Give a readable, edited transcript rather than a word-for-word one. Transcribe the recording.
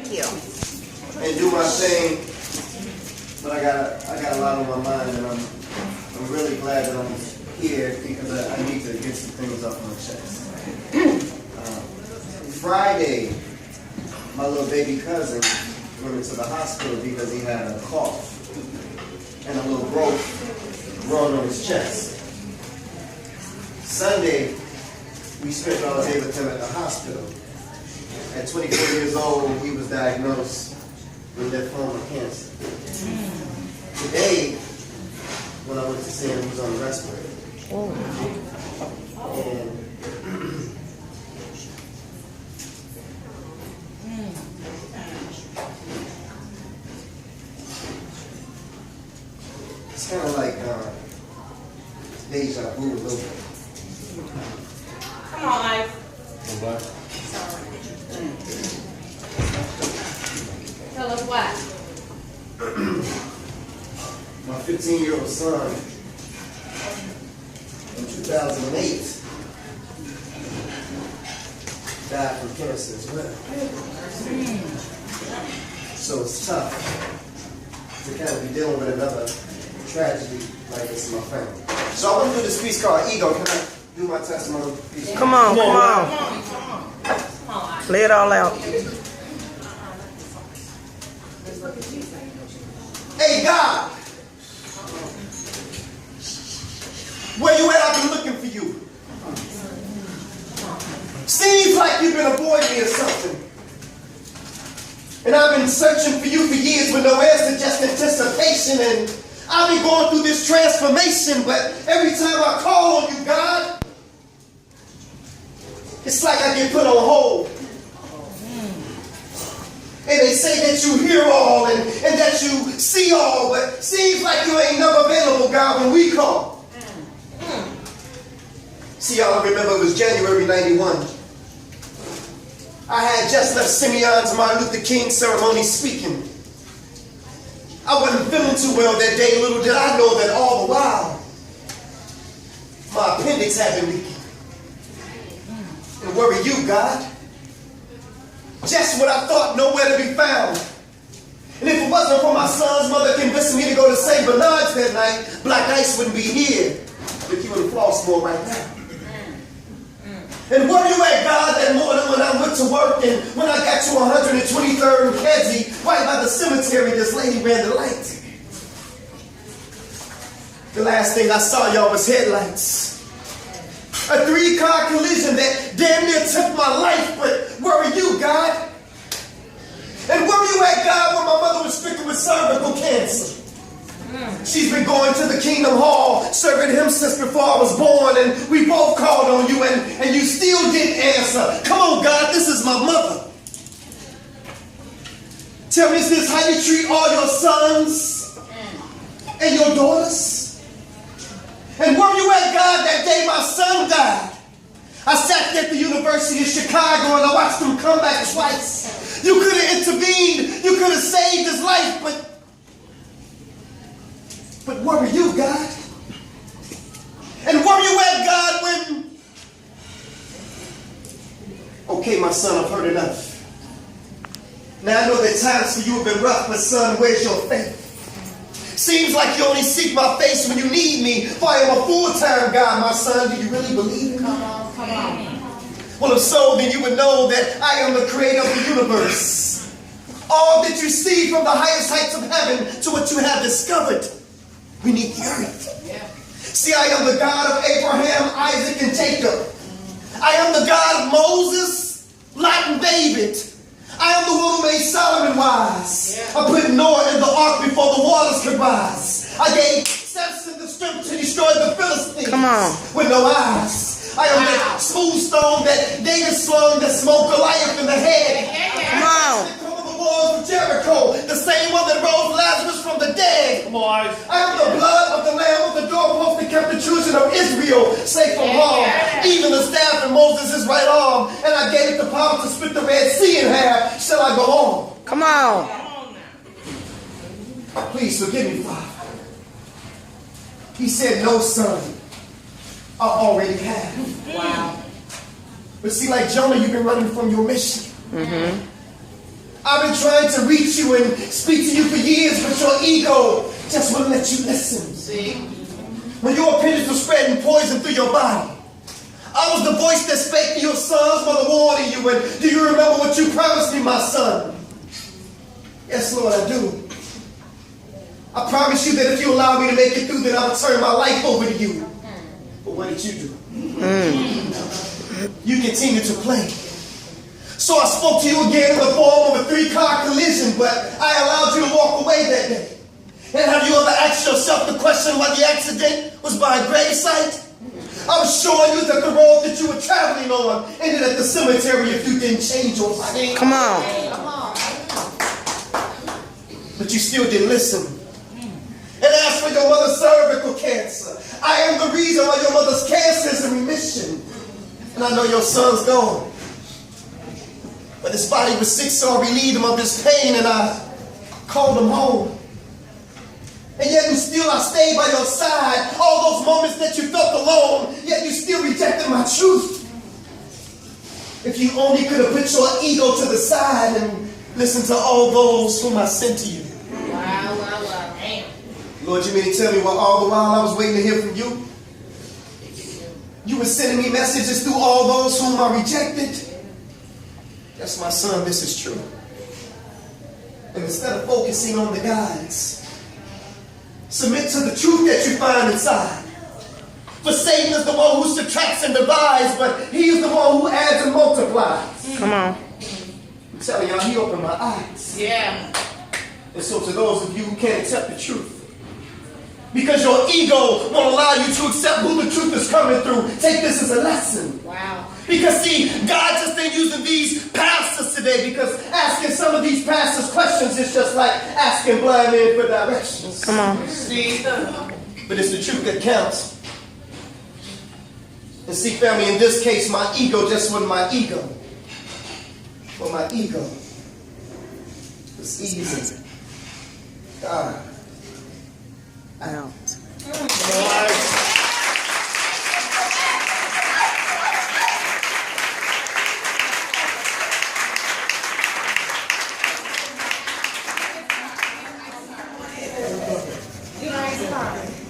Thank you. And do my thing. But I got a lot on my mind, and I'm really glad that I'm here because I need to get some things off my chest. Friday, my little baby cousin went into the hospital because he had a cough and a little growth growing on his chest. Sunday, we spent all day with him at the hospital. At 24 years old, he was diagnosed with lymphoma cancer. Today, when I went to see him, he was on the respirator. And it's kind of like deja vu a little bit. Come on, Life. Blaq. Tell us what. My 15-year-old son, in 2008, died from cancer as well. So it's tough to kind of be dealing with another tragedy like this in my family. So I want to do this piece called Ego. Can I do my testimony piece? Come on, come on. Lay it all out. Hey God, where you at? I've been looking for you. Seems like you've been avoiding me or something. And I've been searching for you for years with no answer, just anticipation. And I've been going through this transformation, but every time I call on you, God, it's like I get put on hold. And they say that you hear all and that you see all, but seems like you ain't never available, God, when we call. See, y'all remember it was January 91. I had just left Simeon's Martin Luther King ceremony speaking. I wasn't feeling too well that day. Little did I know that all the while, my appendix had been leaking. And where were you, God? Just what I thought, nowhere to be found. And if it wasn't for my son's mother convincing me to go to St. Bernard's that night, Black Ice wouldn't be here. If you would have flossed more right now. And where you at, God, that morning when I went to work and when I got to 123rd and Kedzie, right by the cemetery, this lady ran the light. The last thing I saw, y'all, was headlights. A 3-car collision that damn near took my life, but where are you, God? And where are you at, God, when my mother was stricken with cervical cancer? She's been going to the Kingdom Hall, serving him since before I was born, and we both called on you, and you still didn't answer. Come on, God, this is my mother. Tell me, is this how you treat all your sons and your daughters? And where you at, God, that day my son died? I sat at the University of Chicago and I watched him come back twice. You could have intervened. You could have saved his life, but where were you, God? And where you at, God, when... Okay, my son, I've heard enough. Now I know that times for you have been rough, but son, where's your faith? Seems like you only seek my face when you need me, for I am a full-time God, my son. Do you really believe in me? Come on. Well, if so, then you would know that I am the creator of the universe. All that you see from the highest heights of heaven to what you have discovered beneath the earth. Yeah. See, I am the God of Abraham, Isaac, and Jacob. I am the God of Moses, Lot, and David. I am the one who made Solomon wise. Yeah. I put Noah in the ark before the waters could rise. I gave Samson the strength to destroy the Philistines. Come on. With no eyes. I am that smooth stone that David slung that smote Goliath in the head. Come on. The walls of Jericho, the same one that rose Lazarus from the dead. Come on. I am the blood of the Lamb of the doorpost that kept the children of Israel safe from harm. Even the staff in Moses' right arm. And I gave it the power to split the Red Sea in half. Shall I go on? Come on. Please forgive me, Father. He said, no, son. I already have. Wow. But see, like Jonah, you've been running from your mission. I've been trying to reach you and speak to you for years, but your ego just wouldn't let you listen. See? When your opinions were spreading poison through your body, I was the voice that spake to your sons while warning you. And do you remember what you promised me, my son? Yes, Lord, I do. I promise you that if you allow me to make it through, then I will turn my life over to you. But what did you do? You continued to play. So I spoke to you again in the form of a 3-car collision, but I allowed you to walk away that day. And have you ever asked yourself the question why the accident was by a gravesite? I was showing you that the road that you were traveling on ended at the cemetery if you didn't change your mind. Come on. But you still didn't listen. And as for your mother's cervical cancer, I am the reason why your mother's cancer is in remission. And I know your son's gone. But his body was sick, so I relieved him of his pain and I called him home. And yet and still I stayed by your side. All those moments that you felt alone, yet you still rejected my truth. If you only could have put your ego to the side and listened to all those whom I sent to you. Wow. Damn. Lord, you mean to tell me while all the while I was waiting to hear from you, you were sending me messages through all those whom I rejected? Yes, my son, this is true. And instead of focusing on the guides, submit to the truth that you find inside. For Satan is the one who subtracts and divides, but he is the one who adds and multiplies. Come on. I'm telling y'all, he opened my eyes. Yeah. And so to those of you who can't accept the truth, because your ego won't allow you to accept who the truth is coming through, take this as a lesson. Wow. Because see, God just ain't using these pastors today, because asking some of these pastors questions is just like asking blind men for directions. Come on. See? But it's the truth that counts. And see, family, in this case, my ego just wasn't my ego. But my ego was easy. God. Ow.